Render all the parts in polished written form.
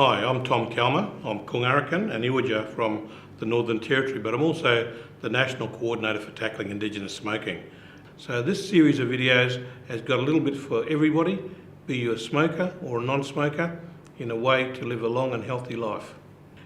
Hi, I'm Tom Kalmer. I'm Kungarakan and Iwija from the Northern Territory, but I'm also the National Coordinator for Tackling Indigenous Smoking. So this series of videos has got a little bit for everybody, be you a smoker or a non-smoker, in a way to live a long and healthy life.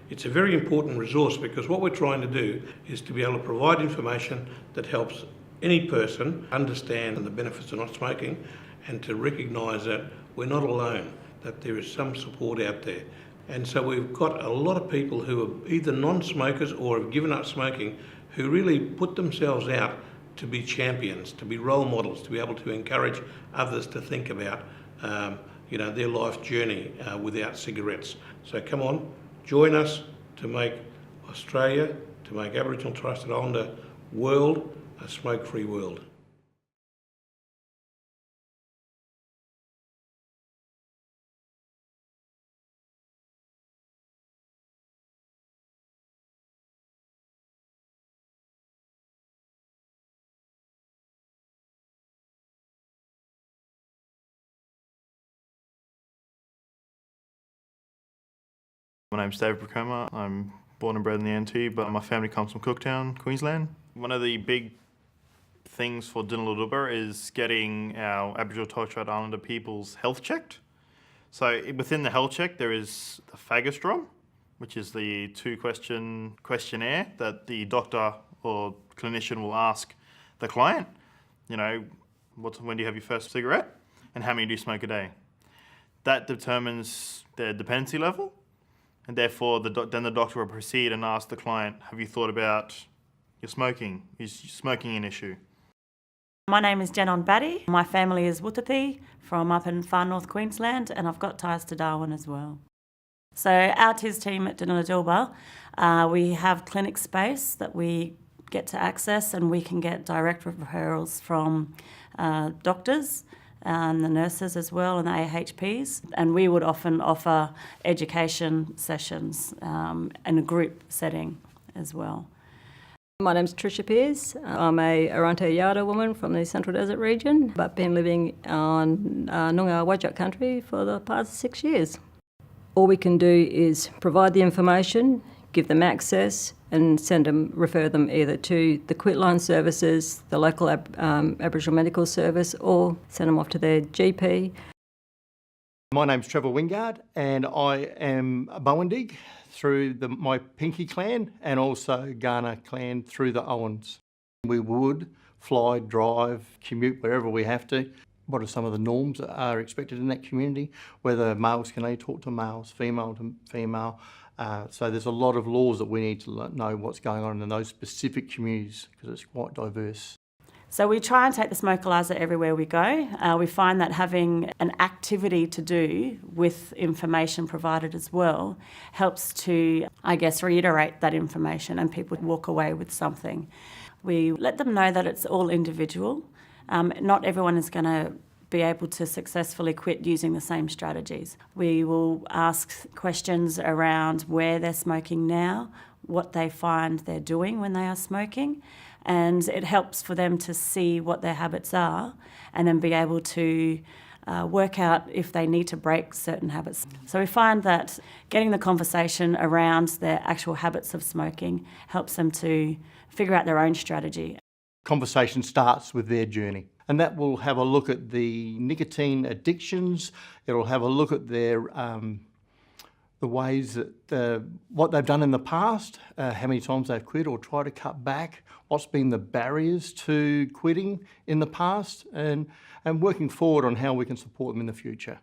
It's a very important resource because what we're trying to do is to be able to provide information that helps any person understand the benefits of not smoking and to recognise that we're not alone, that there is some support out there. And so we've got a lot of people who are either non-smokers or have given up smoking who really put themselves out to be champions, to be role models, to be able to encourage others to think about their life journey without cigarettes. So come on, join us to make Australia, to make Aboriginal and Torres Strait Islander world a smoke-free world. My name's David Bracoma. I'm born and bred in the NT, but my family comes from Cooktown, Queensland. One of the big things for Dinaludubba is getting our Aboriginal and Torres Strait Islander people's health checked. So within the health check, there is the Fagastrom, which is the two-question questionnaire that the doctor or clinician will ask the client. When do you have your first cigarette? And how many do you smoke a day? That determines their dependency level. And therefore, then the doctor will proceed and ask the client, have you thought about your smoking? Is smoking an issue? My name is Jenon Batty. My family is Wutathi from up in far north Queensland, and I've got ties to Darwin as well. So our TIS team at Dinaludubba, we have clinic space that we get to access, and we can get direct referrals from doctors and the nurses as well and the AHPs. And we would often offer education sessions in a group setting as well. My name's Tricia Pearce. I'm a Arante Yada woman from the Central Desert region, but been living on Noongar Whadjuk country for the past 6 years. All we can do is provide the information, give them access, and refer them either to the Quitline services, the local Aboriginal Medical Service, or send them off to their GP. My name's Trevor Wingard, and I am a Bowendig through my Pinky clan and also Ghana clan through the Owens. We would fly, drive, commute wherever we have to. What are some of the norms that are expected in that community? Whether males can only talk to males, female to female. So there's a lot of laws that we need to know what's going on in those specific communities because it's quite diverse. So we try and take the Smokalizer everywhere we go. We find that having an activity to do with information provided as well helps to, reiterate that information and people walk away with something. We let them know that it's all individual. Not everyone is going to be able to successfully quit using the same strategies. We will ask questions around where they're smoking now, what they find they're doing when they are smoking, and it helps for them to see what their habits are and then be able to work out if they need to break certain habits. So we find that getting the conversation around their actual habits of smoking helps them to figure out their own strategy. Conversation starts with their journey, and that will have a look at the nicotine addictions. It'll have a look at their the ways that what they've done in the past, how many times they've quit or tried to cut back, what's been the barriers to quitting in the past, and working forward on how we can support them in the future.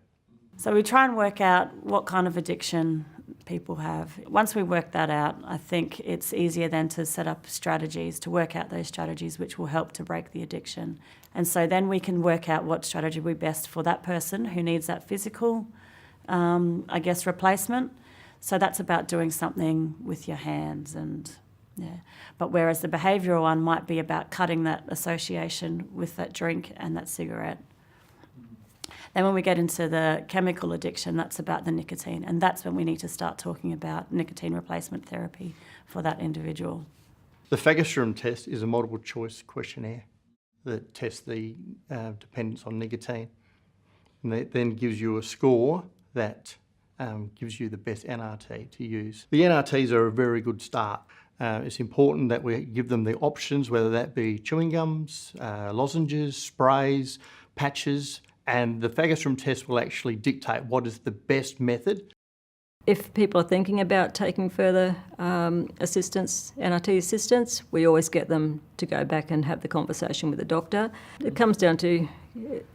So we try and work out what kind of addiction people have. Once we work that out, I think it's easier then to set up strategies, to work out those strategies which will help to break the addiction. And so then we can work out what strategy would be best for that person who needs that physical replacement. So that's about doing something with your hands but whereas the behavioural one might be about cutting that association with that drink and that cigarette. Then when we get into the chemical addiction, that's about the nicotine, and that's when we need to start talking about nicotine replacement therapy for that individual. The Fagastrom test is a multiple choice questionnaire that tests the dependence on nicotine. And it then gives you a score that gives you the best NRT to use. The NRTs are a very good start. It's important that we give them the options, whether that be chewing gums, lozenges, sprays, patches, and the Fagastrum test will actually dictate what is the best method. If people are thinking about taking further assistance, NRT assistance, we always get them to go back and have the conversation with the doctor. It comes down to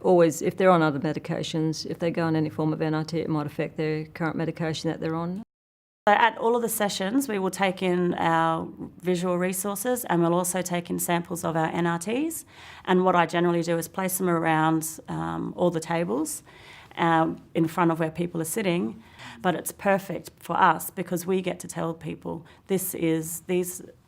always, if they're on other medications, if they go on any form of NRT, it might affect their current medication that they're on. So at all of the sessions, we will take in our visual resources and we'll also take in samples of our NRTs. And what I generally do is place them around all the tables in front of where people are sitting. But it's perfect for us because we get to tell people these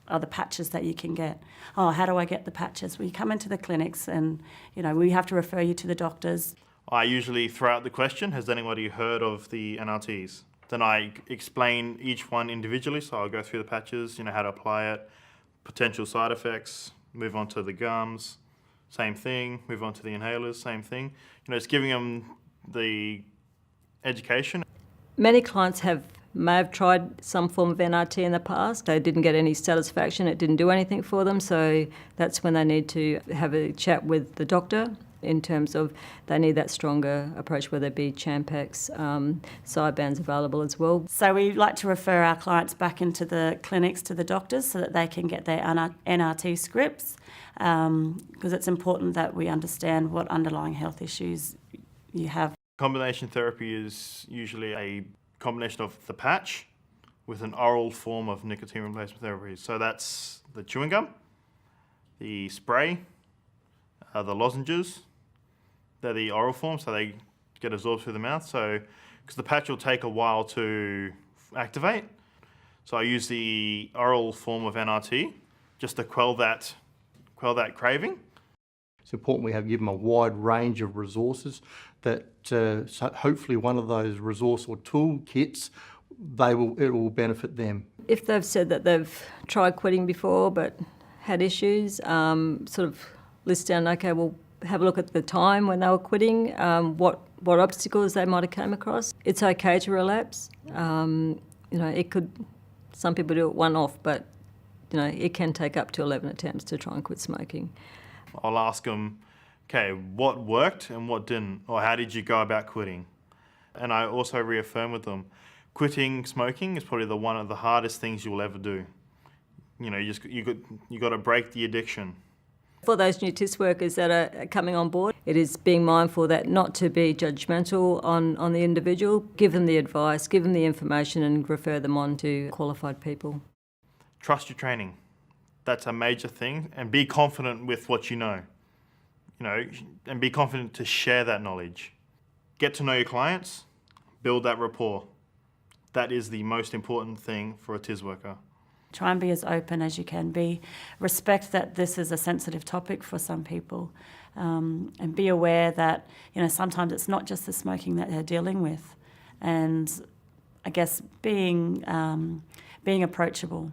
are the patches that you can get. Oh, how do I get the patches? Well, you come into the clinics and, we have to refer you to the doctors. I usually throw out the question, has anybody heard of the NRTs? Then I explain each one individually, so I'll go through the patches, how to apply it, potential side effects, move on to the gums, same thing, move on to the inhalers, same thing. It's giving them the education. Many clients may have tried some form of NRT in the past. They didn't get any satisfaction, it didn't do anything for them, so that's when they need to have a chat with the doctor in terms of they need that stronger approach, whether it be Champax, side bands available as well. So we like to refer our clients back into the clinics to the doctors so that they can get their NRT scripts because it's important that we understand what underlying health issues you have. Combination therapy is usually a combination of the patch with an oral form of nicotine replacement therapy. So that's the chewing gum, the spray, the lozenges. They're the oral form, so they get absorbed through the mouth. So, because the patch will take a while to activate, so I use the oral form of NRT just to quell that craving. It's important we have given them a wide range of resources that so hopefully one of those resource or tool kits, it will benefit them. If they've said that they've tried quitting before but had issues, sort of list down, okay, we'll have a look at the time when they were quitting, what obstacles they might have come across. It's okay to relapse. It could, some people do it one-off, but it can take up to 11 attempts to try and quit smoking. I'll ask them, okay, what worked and what didn't, or how did you go about quitting? And I also reaffirm with them, quitting smoking is probably one of the hardest things you'll ever do. You got to break the addiction. For those new TIS workers that are coming on board, it is being mindful that not to be judgmental on the individual, give them the advice, give them the information and refer them on to qualified people. Trust your training. That's a major thing, and be confident with what you know, and be confident to share that knowledge. Get to know your clients, build that rapport. That is the most important thing for a TIS worker. Try and be as open as you can be. Respect that this is a sensitive topic for some people, and be aware that sometimes it's not just the smoking that they're dealing with, and I guess being approachable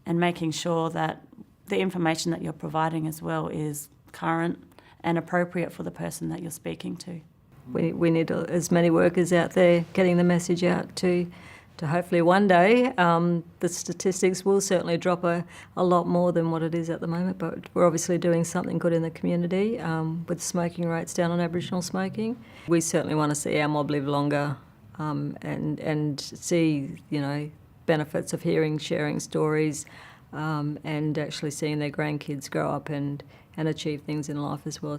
and making sure that the information that you're providing as well is current and appropriate for the person that you're speaking to. We need as many workers out there getting the message out to hopefully one day the statistics will certainly drop a lot more than what it is at the moment, but we're obviously doing something good in the community with smoking rates down on Aboriginal smoking. We certainly want to see our mob live longer and see benefits of sharing stories and actually seeing their grandkids grow up and achieve things in life as well.